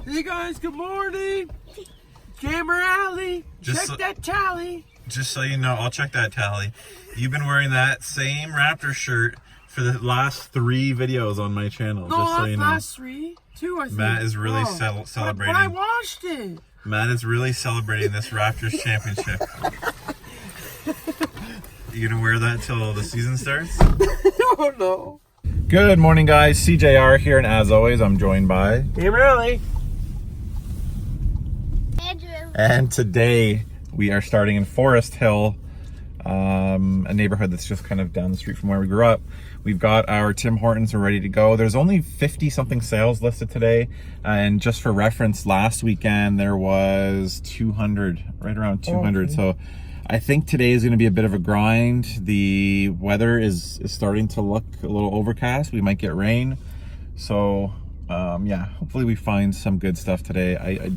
Hey guys, good morning. Jammer Alley, check that tally. Just so you know, I'll check that tally. You've been wearing that same Raptor shirt for the last 3 videos on my channel. No, just so you know. last 3, 2 I think. Matt is really celebrating. But I washed it. Matt is really celebrating this Raptors championship. You gonna wear that till the season starts? Oh no. Good morning, guys. SeeJayAre here, and as always, I'm joined by Jammer Alley. Andrew. And today we are starting in Forest Hill, a neighborhood that's just kind of down the street from where we grew up. We've got our Tim Hortons are ready to go. There's only 50 something sales listed today, and just for reference, last weekend there was 200, right around 200. Okay. So I think today is going to be a bit of a grind. The weather is starting to look a little overcast. We might get rain. So yeah, hopefully we find some good stuff today.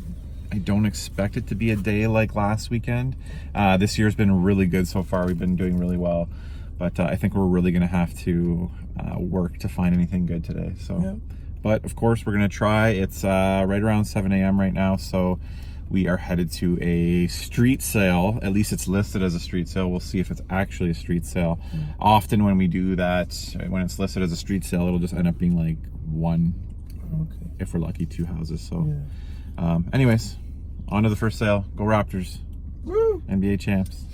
I don't expect it to be a day like last weekend. This year's been really good so far. We've been doing really well. But I think we're really going to have to work to find anything good today. So, yep. But of course we're going to try. It's right around 7 a.m. right now. So we are headed to a street sale. At least it's listed as a street sale. We'll see if it's actually a street sale. Often when we do that, when it's listed as a street sale, it'll just end up being like one, if we're lucky, 2 houses. So anyways, on to the first sale. Go Raptors. Woo! NBA champs.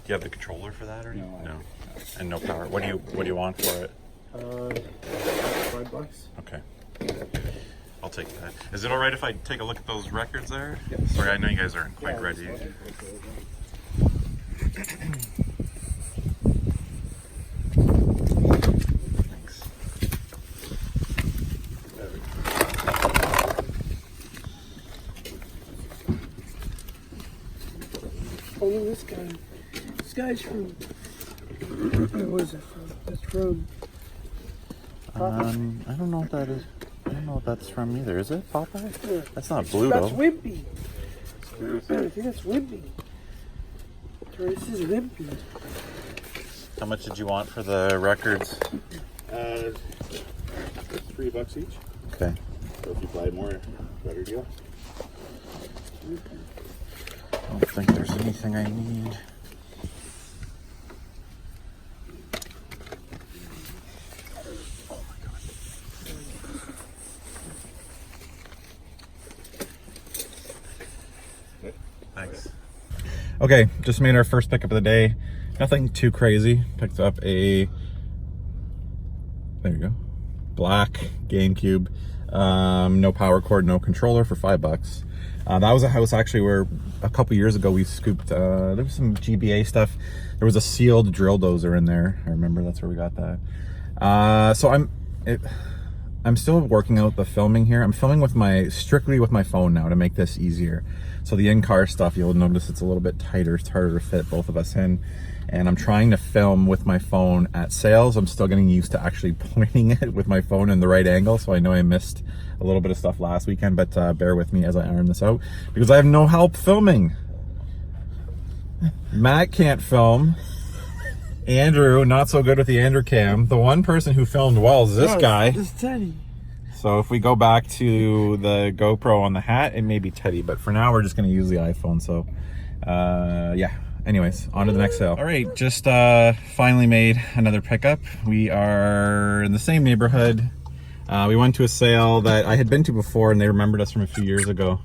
Do you have the controller for that or no? And no power. What do you want for it? $5. Okay. I'll take that. Is it all right if I take a look at those records there? Yes. Sorry, I know you guys aren't quite ready. Thanks. Oh, this guy. This guy's from. What is it from? That's from. I don't know what that is. I don't know what that's from either. Is it Popeye? Yeah. That's not Bluto. That's Wimpy. I think that's Wimpy. This is Wimpy. How much did you want for the records? $3 each. Okay. So if you buy more, better deal. I don't think there's anything I need. Thanks. Okay, just made our first pickup of the day. Nothing too crazy. Picked up a, there you go, black GameCube. No power cord, no controller for $5. That was a house actually where a couple years ago we scooped, there was some GBA stuff. There was a sealed drill dozer in there. I remember that's where we got that. So I'm still working out the filming here. I'm filming with strictly with my phone now to make this easier. So the in-car stuff, you'll notice it's a little bit tighter. It's harder to fit both of us in. And I'm trying to film with my phone at sales. I'm still getting used to actually pointing it with my phone in the right angle. So I know I missed a little bit of stuff last weekend, but bear with me as I iron this out because I have no help filming. Matt can't film. Andrew, not so good with the Andrew cam. The one person who filmed well is this guy. It's Teddy. So if we go back to the GoPro on the hat, it may be Teddy, but for now we're just going to use the iPhone. So yeah, anyways, on to the next sale. All right, just finally made another pickup. We are in the same neighborhood. We went to a sale that I had been to before and they remembered us from a few years ago.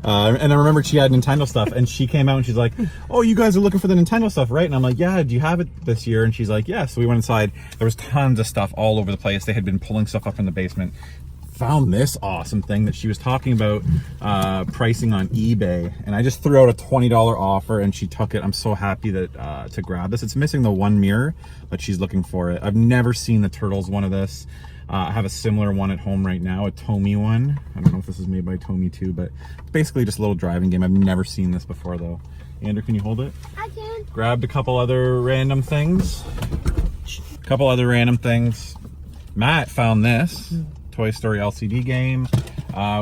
And I remember she had Nintendo stuff and she came out and she's like, oh, you guys are looking for the Nintendo stuff, right? And I'm like, yeah, do you have it this year? And she's like, yeah. So we went inside. There was tons of stuff all over the place. They had been pulling stuff up from the basement. Found this awesome thing that she was talking about pricing on eBay. And I just threw out a $20 offer and she took it. I'm so happy that to grab this. It's missing the one mirror, but she's looking for it. I've never seen the Turtles one of this. I have a similar one at home right now, a Tomy one. I don't know if this is made by Tomy too, but basically just a little driving game. I've never seen this before though. Andrew, can you hold it? I can. Grabbed a couple other random things. Matt found this Toy Story LCD game.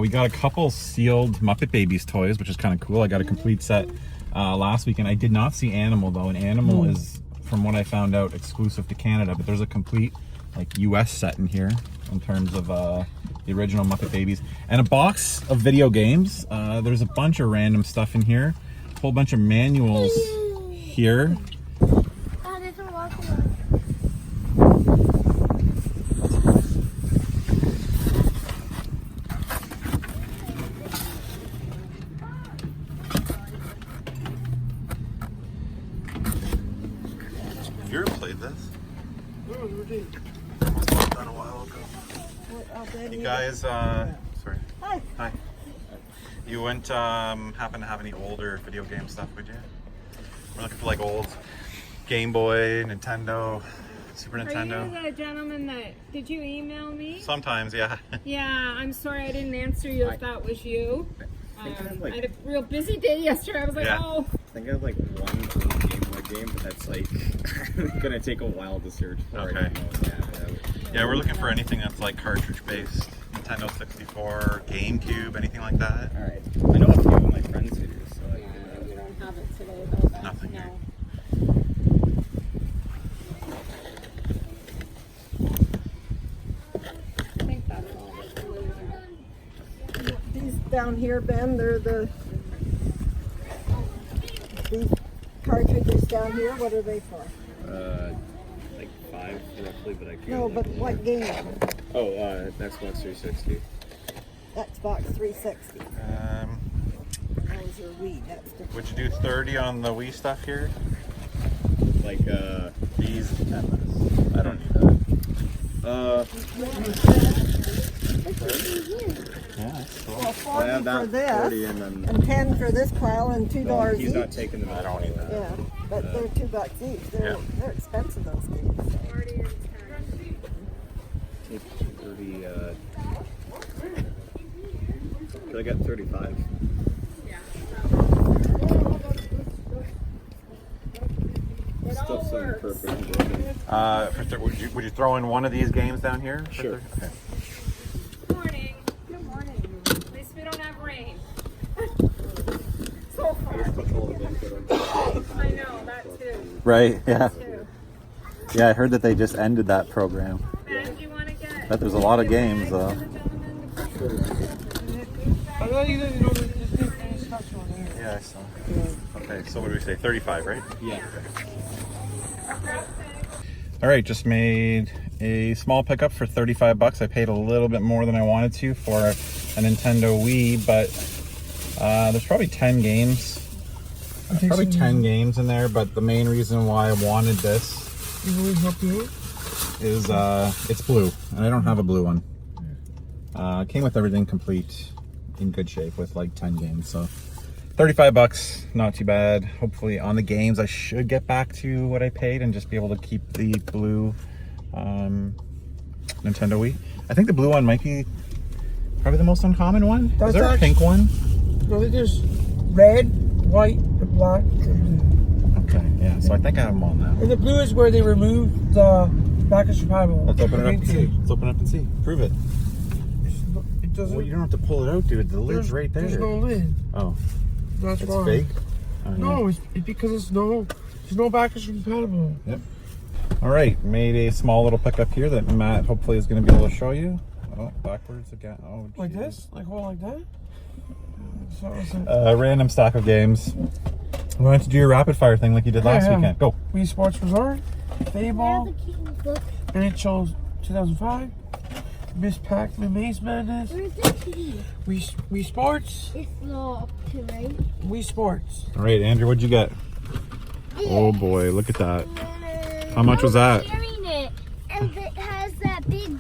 We got a couple sealed Muppet Babies toys, which is kind of cool. I got a complete set last week, and I did not see Animal though. And Animal is, from what I found out, exclusive to Canada, but there's a complete like US set in here in terms of the original Muppet Babies, and a box of video games. There's a bunch of random stuff in here, a whole bunch of manuals here. Have you ever played this? No, we did. Done a while ago. You guys, sorry. Hi. Hi. You wouldn't happen to have any older video game stuff, would you? We're looking for like old Game Boy, Nintendo, Super Nintendo. Are you the gentleman that, did you email me? Sometimes, yeah. Yeah, I'm sorry I didn't answer you if that was you. I have, like, I had a real busy day yesterday. I was like, Yeah. oh. I think I have like one old Game Boy game, but that's like gonna take a while to search for. Okay. It, you know. Yeah, we're looking for anything that's like cartridge based. Nintendo 64, GameCube, anything like that. All right. I know a few of my friends who do, so I Yeah, we don't have it today though. But Nothing no. here. I think that's all that's really there. These down here, Ben, they're these cartridges down here. What are they for? like 5 roughly, but I can't. No, but what game? Oh, Xbox 360. Xbox 360. Those are Wii. That's different. Would you do 30 on the Wii stuff here? Like These? I don't need that. Yeah, that's cool. Well, I 40 have for that 40 this, and then and 10 for this pile, and $2 he's each. not taking them. I don't need that. Yeah, but they're $2 each. They're Yeah. they're expensive, those games. 40 and 10. Take 30. I got 35. It Still all some works. perfect. Would you throw in one of these games down here? for Sure. 30? Okay. Good morning. Good morning. At least we don't have rain. So far. I know, that too. Right, yeah. Too. Yeah, I heard that they just ended that program. Ben, do you want to get? But there's a lot of games though. I know you didn't know this special there. Yeah, I saw. Okay, so what do we say? 35, right? Yeah. All right, just made a small pickup for 35 bucks. I paid a little bit more than I wanted to for a Nintendo Wii, but there's probably 10 games. Probably 10 games in there, but the main reason why I wanted this is it's blue, and I don't have a blue one. Came with everything complete, in good shape, with like 10 games, so 35 bucks, not too bad. Hopefully on the games I should get back to what I paid and just be able to keep the blue Nintendo Wii. I think the blue one might be probably the most uncommon one. Is there a pink one? No, there's red, white, and black. Okay, yeah, so I think I have them all now. And the blue is where they removed the backwards compatible. Let's open it up and see. Let's open it up and see. Prove it. It doesn't. Well, you don't have to pull it out, dude. The lid's right there. There's no lid. Oh, That's it's why. fake? Oh, yeah. No, it's because there's no backwards compatible. Yep. All right, made a small little pickup here that Matt hopefully is going to be able to show you. Oh, backwards again. Oh, Like geez. this? Like all like that? So it's like, Random stack of games. We want to do your rapid fire thing like you did last Yeah. weekend. Go. Wii Sports Resort, Fable, NHL 2005, Miss Pac-Man Maze Madness, Where's the key? Wii Sports, It's locked, right? Wii Sports. All right, Andrew, what'd you get? Oh boy, look at that. How much was that? Carrying it, and it has that big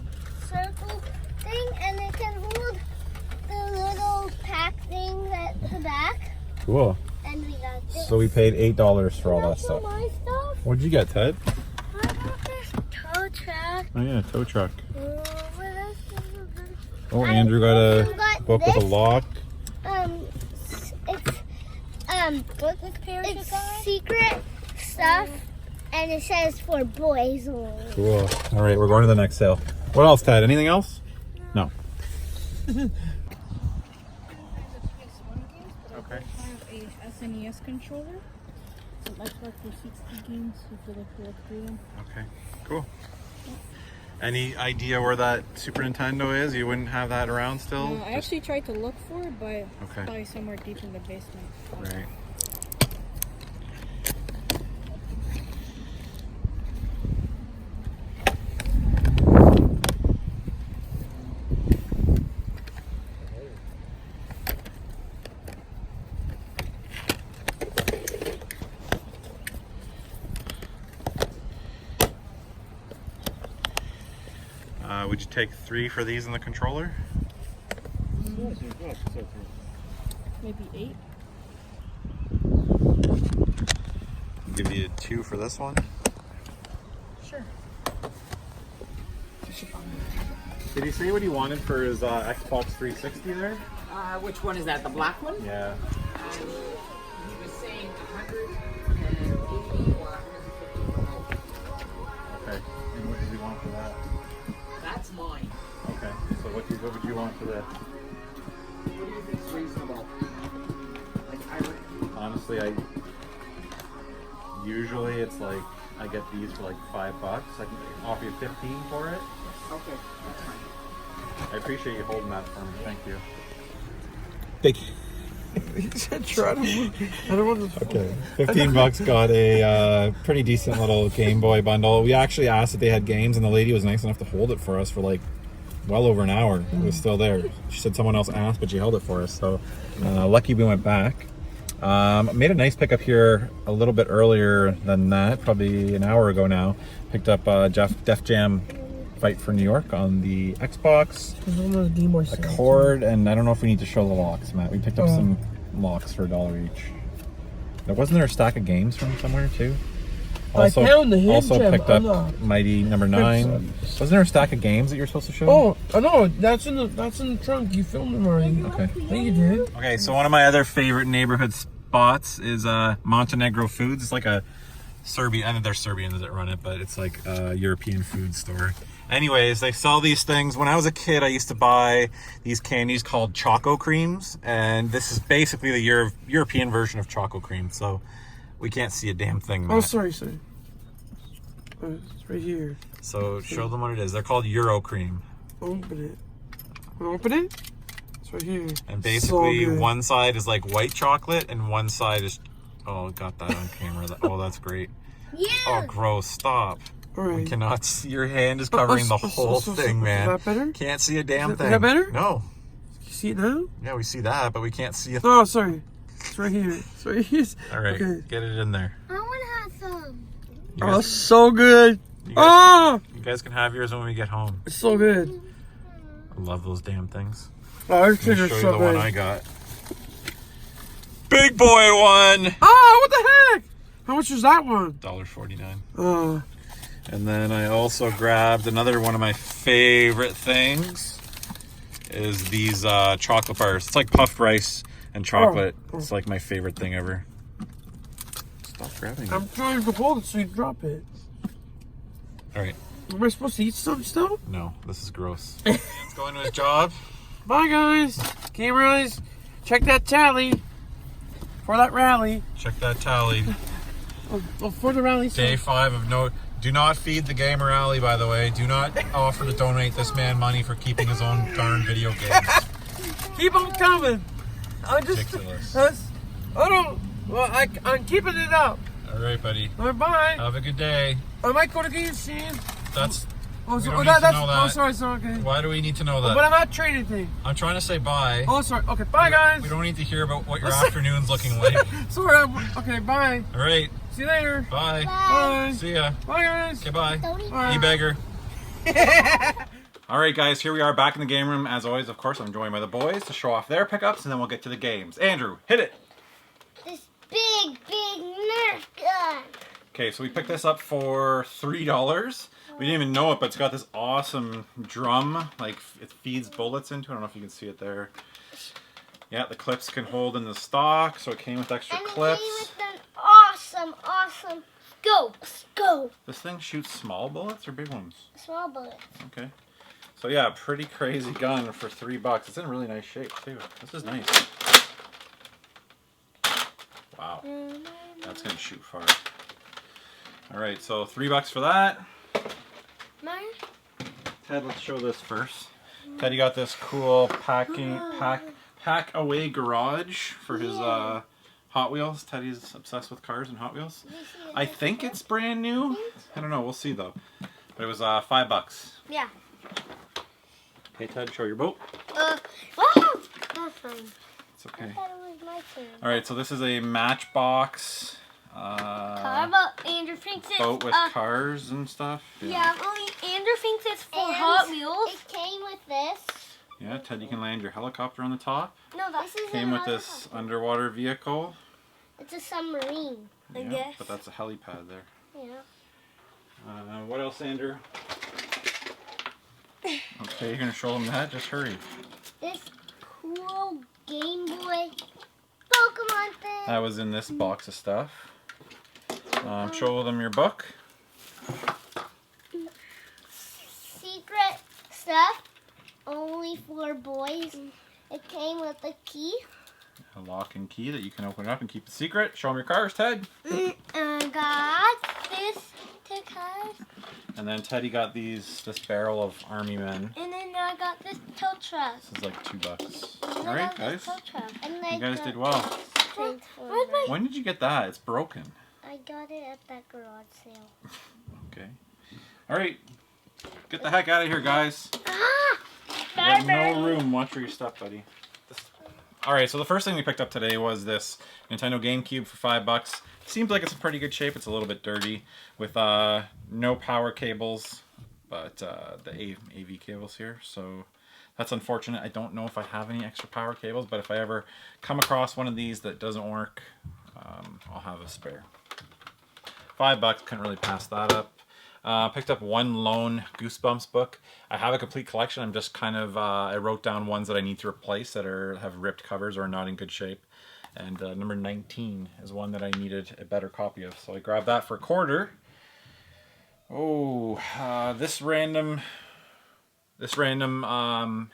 circle thing, and it can hold the little pack thing at the back. Cool. And we got this. So we paid $8 for all that Also stuff. my stuff. What'd you get, Ted? I got this tow truck. Oh yeah, tow truck. What else did we get? Oh, Andrew got also a got book with a this. lock. It's secret stuff and it says for boys only. Cool. All right, we're going to the next sale. What else, Ted? Anything else? No. Okay. I have a SNES controller. So that's like for 60 games if you like to play them. Okay. Cool. Any idea where that Super Nintendo is? You wouldn't have that around still? I actually tried to look for it, but Okay. it's probably somewhere deep in the basement. Right. Would you take 3 for these in the controller? Maybe 8. Give you 2 for this one. Sure. Did he say what he wanted for his Xbox 360 there? Which one is that? The black one? Yeah. He was saying 180 or 150. Okay. And what does he want for that? That's mine. Okay. So what would you want for this? What do you think's reasonable? Like Honestly, usually it's like I get these for like $5. I can offer you 15 for it. okay, that's fine. I appreciate you holding that for me. Thank you. He said try to move. I don't want to. Okay. $15 got a pretty decent little Game Boy bundle. We actually asked if they had games, and the lady was nice enough to hold it for us for like well over an hour. It was still there. She said someone else asked, but she held it for us. So lucky we went back. Made a nice pickup here a little bit earlier than that, probably an hour ago now. Picked up Def Jam Fight for New York on the Xbox, a cord, and I don't know if we need to show the locks, Matt. We picked up some locks for $1 each. Now, wasn't there a stack of games from somewhere too? Also, I found the hand gem picked up Mighty number 9. Wasn't there a stack of games that you're supposed to show? Oh, I know. That's in the trunk. You filmed them already. Okay. I think you did. Okay, so one of my other favorite neighborhood spots is Montenegro Foods. It's like a Serbian, I know they're Serbians that run it, but it's like a European food store. Anyways, they sell these things. When I was a kid, I used to buy these candies called Choco Creams, and this is basically the European version of Choco Cream, so we can't see a damn thing, Matt. Oh, sorry. It's right here. So show them what it is. They're called Euro Cream. Open it. Open it? It's right here. And basically, So good. one side is like white chocolate, and one side is... Oh, got that on camera. Oh, that's great. Yeah. Oh, gross. Stop. All right. We cannot see. Your hand is covering the whole thing, man. Is that better? Can't see a damn thing. Is that better? No. You see it now? Yeah, we see that, but we can't see a Oh, sorry. It's right here. It's right here. All right, Okay. get it in there. I want to have some. You Oh, guys, so good. you guys, Oh, you guys can have yours when we get home. it's so good. I love those damn things. Oh, Let our me kids show are you so the one good. I got. Big boy one. Oh, what the heck? How much is that one? $1.49. Oh, And then I also grabbed another one of my favorite things is these chocolate bars. It's like puffed rice and chocolate. It's like my favorite thing ever. Stop grabbing it. I'm trying to hold it so you drop it. All right. Am I supposed to eat some still? No, this is gross. It's going to his job. Bye, guys. Cameras, check that tally for that rally. Check that tally. Oh, for the rally. Day 5 of no. Do not feed the gamer alley, by the way. Do not offer to donate this man money for keeping his own darn video games. Keep on coming. I just, Ridiculous. I don't. Well, I'm keeping it up. All right, buddy. Bye. Have a good day. I might go to game scene. That's. Oh, We so, don't oh, need to that's. know Oh, that. sorry. Okay. Why do we need to know that? But I'm not trading anything. I'm trying to say bye. Oh, sorry. Okay, bye, guys. We don't need to hear about what your afternoon's looking like. Sorry. Okay, bye. All right. See you later. Bye. Bye. See ya. Bye, guys. Okay, bye. Don't eat Bye. You beggar. All right, guys, here we are back in the game room. As always, of course, I'm joined by the boys to show off their pickups, and then we'll get to the games. Andrew, hit it. this big Nerf gun. Okay, so we picked this up for $3. We didn't even know it, but it's got this awesome drum. Like, it feeds bullets into it. I don't know if you can see it there. Yeah, the clips can hold in the stock, so it came with extra And clips. it came with an awesome Go. Let's go. This thing shoots small bullets or big ones? Small bullets. Okay. So yeah, pretty crazy gun for $3. It's in really nice shape too. This is nice. Wow. That's gonna shoot far. All right, so $3 for that. Mine? Ted, let's show this first. Ted, you got this cool pack away garage for his Hot Wheels. Teddy's obsessed with cars and Hot Wheels. I think it's brand new. I don't know. We'll see though. But it was $5. Yeah. Okay, Ted, show your boat. Wow. That's fine. It's okay. I thought it was my turn. All right, so this is a Matchbox Car boat. Andrew thinks it's boat with cars and stuff. yeah. Only Andrew thinks it's for Hot Wheels. It came with this. Yeah, Ted, you can land your helicopter on the top. No, this is Came with this underwater vehicle. It's a submarine. I Yeah, guess. but that's a helipad there. Yeah. What else, Andrew? Okay, you're gonna show them that? Just hurry. This cool Game Boy Pokemon thing. That was in this box of stuff. Show them your book. Secret stuff. Only for boys. It came with a key. A lock and key that you can open it up and keep it secret. Show them your cars, Ted. I got this to cars. And then Teddy got this barrel of army men. And then I got this tow truck. This is like $2. And All I right, got this guys. tow truck. And You guys did well. When did you get that? It's broken. I got it at that garage sale. Okay. All right. Get the heck out of here, guys. Ah! You have no room. Watch where you step, buddy. All right, so the first thing we picked up today was this Nintendo GameCube for $5. Seems like it's in pretty good shape. It's a little bit dirty with no power cables, but the AV cables here. So that's unfortunate. I don't know if I have any extra power cables, but if I ever come across one of these that doesn't work, I'll have a spare. $5, couldn't really pass that up. Picked up one lone Goosebumps book. I have a complete collection. I'm just kind of, I wrote down ones that I need to replace that have ripped covers or are not in good shape. And number 19 is one that I needed a better copy of. So I grabbed that for $1. Oh, this random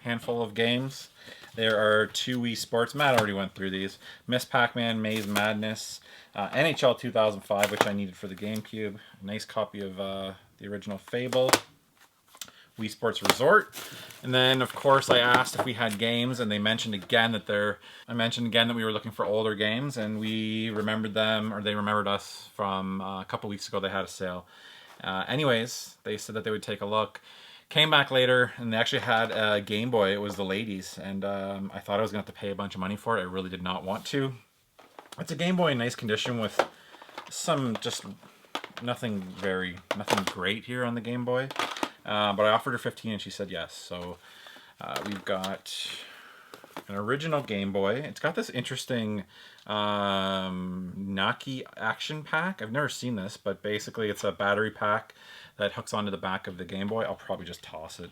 handful of games. There are 2 Wii Sports. Matt already went through these. Miss Pac-Man, Maze Madness, NHL 2005, which I needed for the GameCube. A nice copy of the original Fable. Wii Sports Resort. And then, of course, I asked if we had games, and they mentioned again that I mentioned again that we were looking for older games, and we remembered them, or they remembered us from a couple weeks ago. They had a sale. Anyways, they said that they would take a look. Came back later, and they actually had a Game Boy. It was the ladies, and I thought I was going to have to pay a bunch of money for it. I really did not want to. It's a Game Boy in nice condition with some just nothing great here on the Game Boy. But I offered her $15 and she said yes. So we've got an original Game Boy. It's got this interesting Naki action pack. I've never seen this, but basically it's a battery pack that hooks onto the back of the Game Boy. I'll probably just toss it.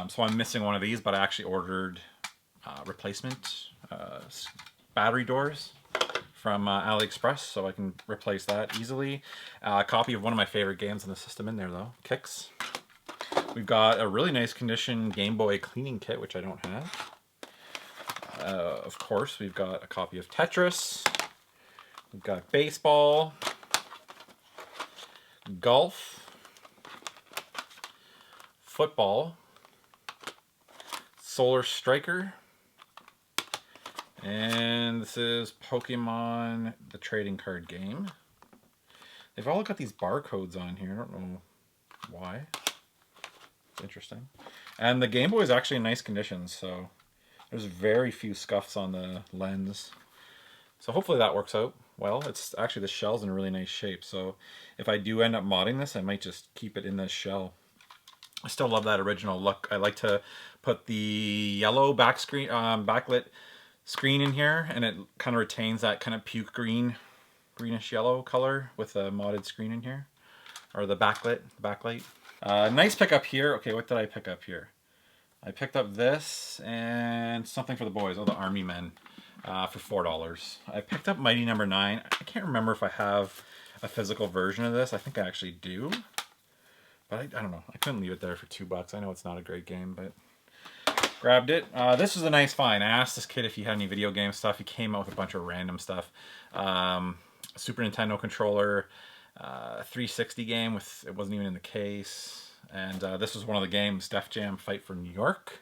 So I'm missing one of these, but I actually ordered replacement battery doors from AliExpress, so I can replace that easily. A copy of one of my favorite games in the system in there, though, Kicks. We've got a really nice condition Game Boy cleaning kit, which I don't have. Of course, we've got a copy of Tetris. We've got baseball, golf, football, Solar Striker, and this is Pokemon, the trading card game. They've all got these barcodes on here. I don't know why. Interesting. And the Game Boy is actually in nice condition, so there's very few scuffs on the lens. So hopefully that works out well. It's actually, the shell's in really nice shape, so if I do end up modding this, I might just keep it in this shell. I still love that original look. I like to put the yellow backlit screen in here, and it kind of retains that kind of puke greenish yellow color with a modded screen in here, or the backlight. Nice pickup here. Okay, what did I pick up here? I picked up this and something for the boys. Oh, the Army Men for $4. I picked up Mighty No. 9. I can't remember if I have a physical version of this. I think I actually do. But I don't know. I couldn't leave it there for $2. I know it's not a great game, but grabbed it. This was a nice find. I asked this kid if he had any video game stuff. He came out with a bunch of random stuff. Super Nintendo controller, 360 game with, it wasn't even in the case. And this was one of the games, Def Jam Fight for New York.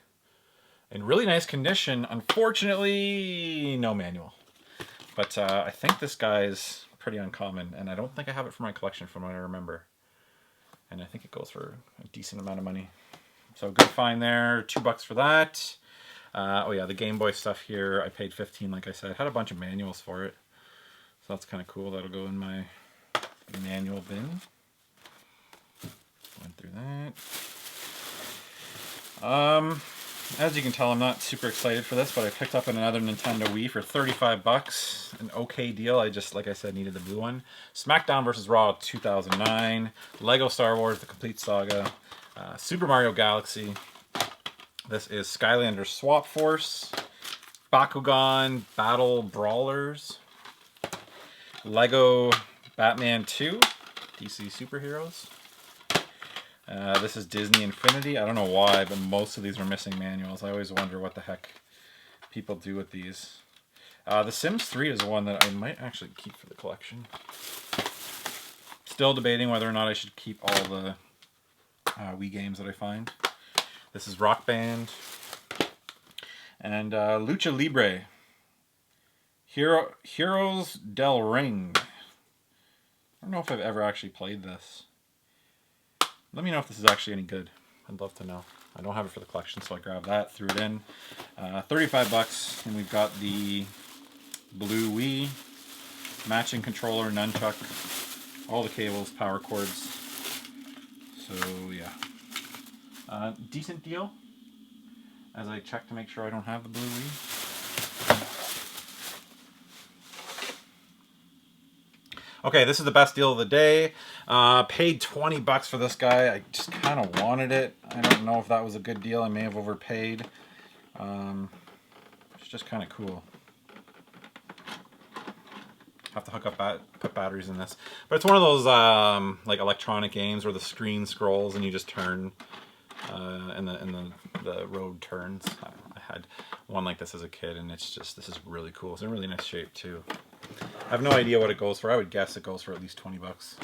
In really nice condition. Unfortunately, no manual. But I think this guy's pretty uncommon, and I don't think I have it for my collection from what I remember. And I think it goes for a decent amount of money. So good find there, $2 for that. Oh yeah, the Game Boy stuff here, I paid $15 like I said. Had a bunch of manuals for it. So that's kind of cool. That'll go in my manual bin. Went through that. As you can tell, I'm not super excited for this, but I picked up another Nintendo Wii for $35. An okay deal. I just, like I said, needed the blue one. SmackDown vs. Raw 2009. Lego Star Wars, The Complete Saga. Super Mario Galaxy. This is Skylanders Swap Force. Bakugan Battle Brawlers. Lego Batman 2. DC Superheroes. This is Disney Infinity. I don't know why, but most of these are missing manuals. I always wonder what the heck people do with these. The Sims 3 is one that I might actually keep for the collection. Still debating whether or not I should keep all the Wii games that I find. This is Rock Band. And Lucha Libre. Heroes del Ring. I don't know if I've ever actually played this. Let me know if this is actually any good. I'd love to know. I don't have it for the collection, so I grabbed that, threw it in. $35, and we've got the blue Wii, matching controller, nunchuck, all the cables, power cords. So yeah, decent deal. As I check to make sure I don't have the blue Wii. Okay, this is the best deal of the day. Paid $20 for this guy. I just kind of wanted it. I don't know if that was a good deal. I may have overpaid. It's just kind of cool. Have to hook up, put batteries in this. But it's one of those like electronic games where the screen scrolls and you just turn, and the road turns. I had one like this as a kid, and it's just, this is really cool. It's in really nice shape too. I have no idea what it goes for. I would guess it goes for at least $20.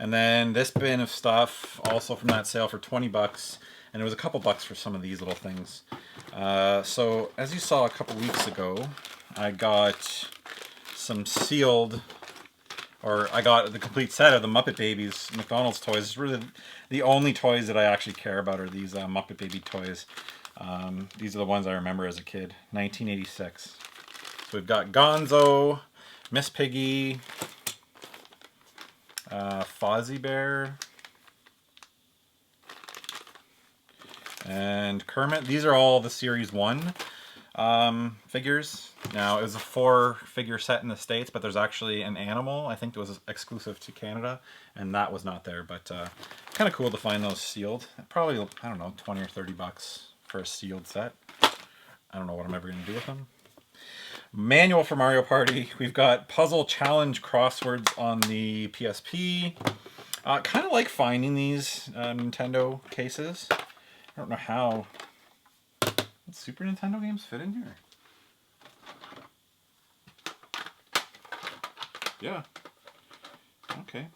And then this bin of stuff, also from that sale for $20, and it was a couple bucks for some of these little things. So as you saw a couple weeks ago, I got some sealed, or I got the complete set of the Muppet Babies McDonald's toys. It's really the only toys that I actually care about are these Muppet Baby toys. These are the ones I remember as a kid. 1986. So we've got Gonzo, Miss Piggy, Fozzie Bear, and Kermit. These are all the Series 1 figures. Now, it was a 4-figure set in the States, but there's actually an animal. I think it was exclusive to Canada, and that was not there. But kind of cool to find those sealed. Probably, I don't know, $20 or $30 for a sealed set. I don't know what I'm ever going to do with them. Manual for Mario Party. We've got Puzzle Challenge crosswords on the PSP. Kind of like finding these Nintendo cases. I don't know how. What Super Nintendo games fit in here? Yeah. Okay.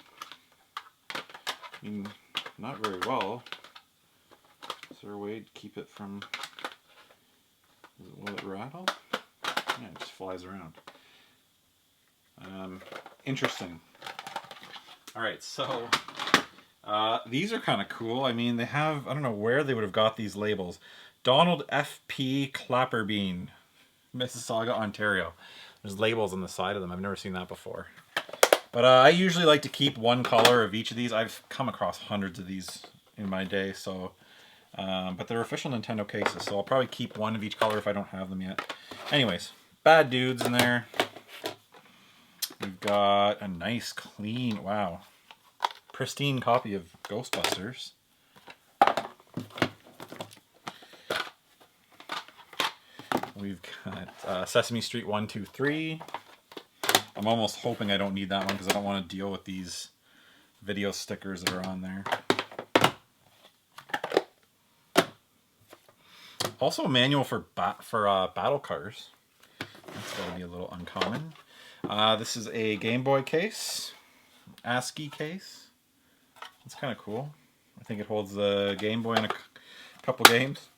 I mean, not very well. Is there a way to keep it from... Will it rattle? Yeah, it just flies around. Interesting. Alright, so these are kind of cool. I mean, they have, I don't know where they would have got these labels. Donald F.P. Clapperbean, Mississauga, Ontario. There's labels on the side of them. I've never seen that before. But I usually like to keep one color of each of these. I've come across hundreds of these in my day, so... but they're official Nintendo cases, so I'll probably keep one of each color if I don't have them yet. Anyways, bad dudes in there. We've got a nice, clean, wow, pristine copy of Ghostbusters. We've got Sesame Street 1, 2, 3. I'm almost hoping I don't need that one because I don't want to deal with these video stickers that are on there. Also a manual for battle cars. That's got to be a little uncommon. This is a Game Boy case, ASCII case. It's kind of cool. I think it holds the Game Boy in a couple games.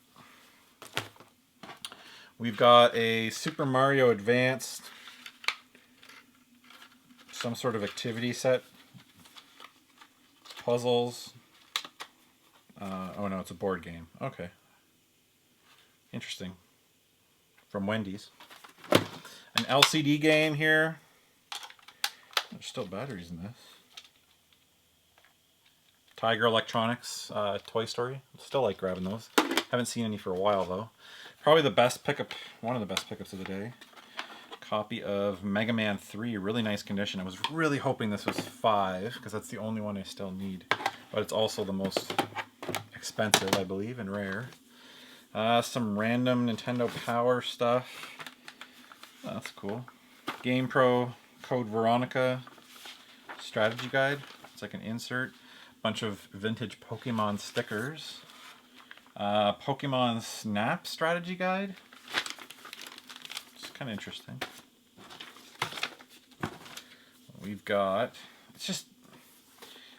We've got a Super Mario Advanced, some sort of activity set, puzzles. Oh no, it's a board game. Okay. Interesting. From Wendy's. An LCD game here. There's still batteries in this. Tiger Electronics, Toy Story. Still like grabbing those. Haven't seen any for a while though. Probably the best pickup, one of the best pickups of the day. Copy of Mega Man 3, really nice condition. I was really hoping this was 5 because that's the only one I still need. But it's also the most expensive, I believe, and rare. Some random Nintendo Power stuff. Oh, that's cool. GamePro Code Veronica strategy guide. It's like an insert. Bunch of vintage Pokemon stickers. Pokemon Snap strategy guide. It's kind of interesting. We've got, it's just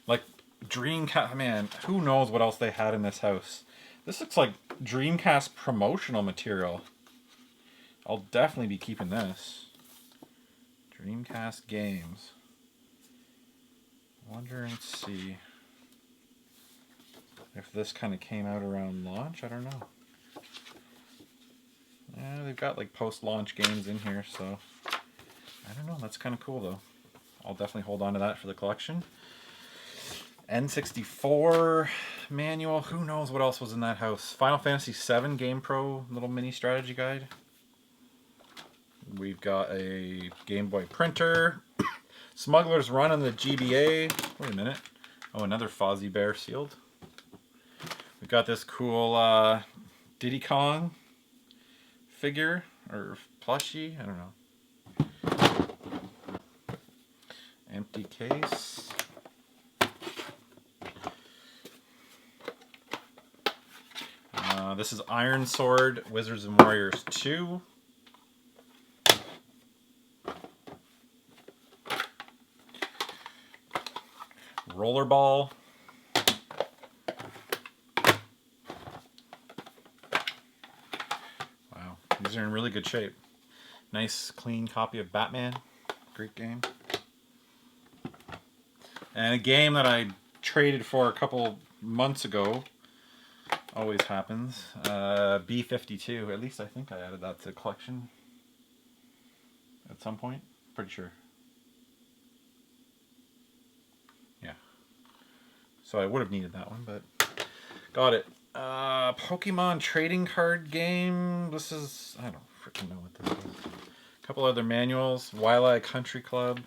like Dreamcast. Man, who knows what else they had in this house. This looks like Dreamcast promotional material. I'll definitely be keeping this. Dreamcast games. Wonder and see if this kind of came out around launch. I don't know. Yeah, they've got like post-launch games in here, so I don't know. That's kind of cool though. I'll definitely hold on to that for the collection. N64 manual. Who knows what else was in that house? Final Fantasy VII Game Pro little mini strategy guide. We've got a Game Boy printer. Smuggler's Run on the GBA. Wait a minute. Oh, another Fozzie Bear sealed. We've got this cool Diddy Kong figure or plushie. I don't know. Empty case. This is Iron Sword Wizards and Warriors 2. Rollerball. Wow, these are in really good shape. Nice clean copy of Batman. Great game. And a game that I traded for a couple months ago. Always happens. B-52. At least I think I added that to the collection at some point. Pretty sure. Yeah. So I would have needed that one, but got it. Pokemon trading card game. This is, I don't freaking know what this is. A couple other manuals. Waialae Country Club.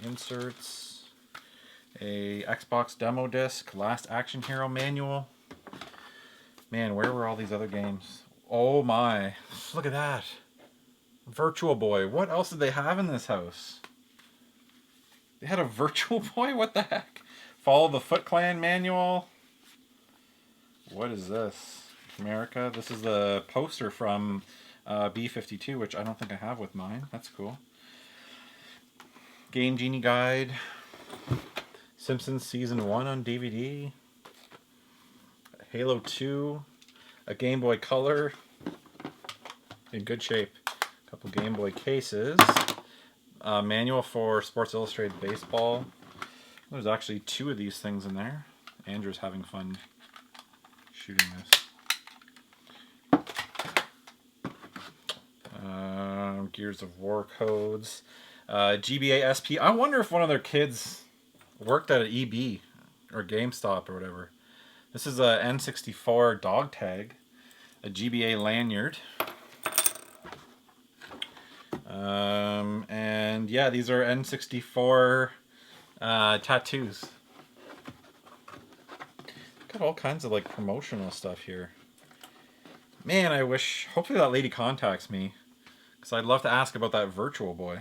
Inserts. A Xbox demo disc. Last Action Hero manual. Man, where were all these other games? Oh my. Look at that. Virtual Boy. What else did they have in this house? They had a Virtual Boy? What the heck? Follow the Foot Clan manual. What is this? America. This is the poster from B-52, which I don't think I have with mine. That's cool. Game Genie Guide. Simpsons Season 1 on DVD. Halo 2. A Game Boy Color. In good shape. A couple Game Boy cases. Manual for Sports Illustrated Baseball. There's actually 2 of these things in there. Andrew's having fun shooting this. Gears of War codes. GBA SP. I wonder if one of their kids worked at an EB or GameStop or whatever. This is a N64 dog tag. A GBA lanyard. And yeah, these are N64 tattoos. Got all kinds of like promotional stuff here. Man, I wish, hopefully that lady contacts me, because I'd love to ask about that Virtual Boy.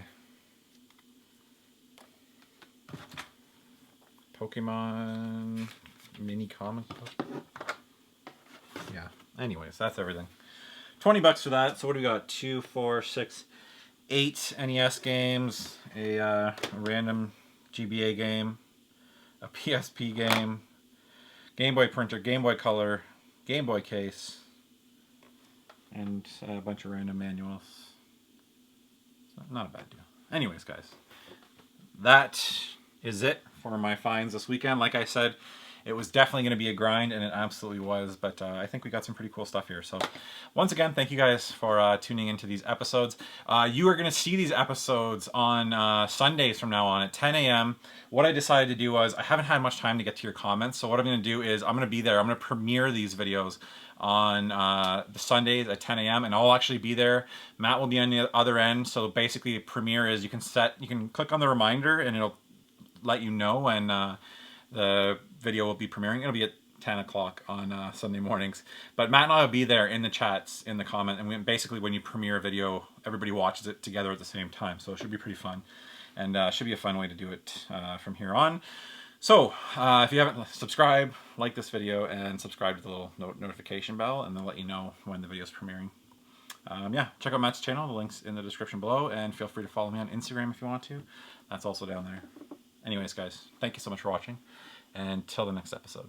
Pokemon mini comic book. Yeah. Anyways, that's everything. $20 for that. So what do we got? 2, 4, 6, 8 NES games, a random GBA game, a PSP game, Game Boy printer, Game Boy Color, Game Boy case, and a bunch of random manuals. So not a bad deal. Anyways, guys, that is it for my finds this weekend. Like I said, it was definitely going to be a grind, and it absolutely was, but I think we got some pretty cool stuff here. So once again, thank you guys for tuning into these episodes. You are going to see these episodes on Sundays from now on at 10 a.m. What I decided to do was, I haven't had much time to get to your comments, so what I'm going to do is I'm going to be there. I'm going to premiere these videos on the Sundays at 10 a.m. and I'll actually be there. Matt will be on the other end. So basically, premiere is you can click on the reminder and it'll let you know when the video will be premiering. It'll be at 10 o'clock on Sunday mornings. But Matt and I will be there in the chats, in the comment, and basically when you premiere a video, everybody watches it together at the same time. So it should be pretty fun, and should be a fun way to do it from here on. So if you haven't subscribed, like this video, and subscribe to the little notification bell, and they'll let you know when the video is premiering. Yeah, check out Matt's channel. The link's in the description below, and feel free to follow me on Instagram if you want to. That's also down there. Anyways, guys, thank you so much for watching, and until the next episode.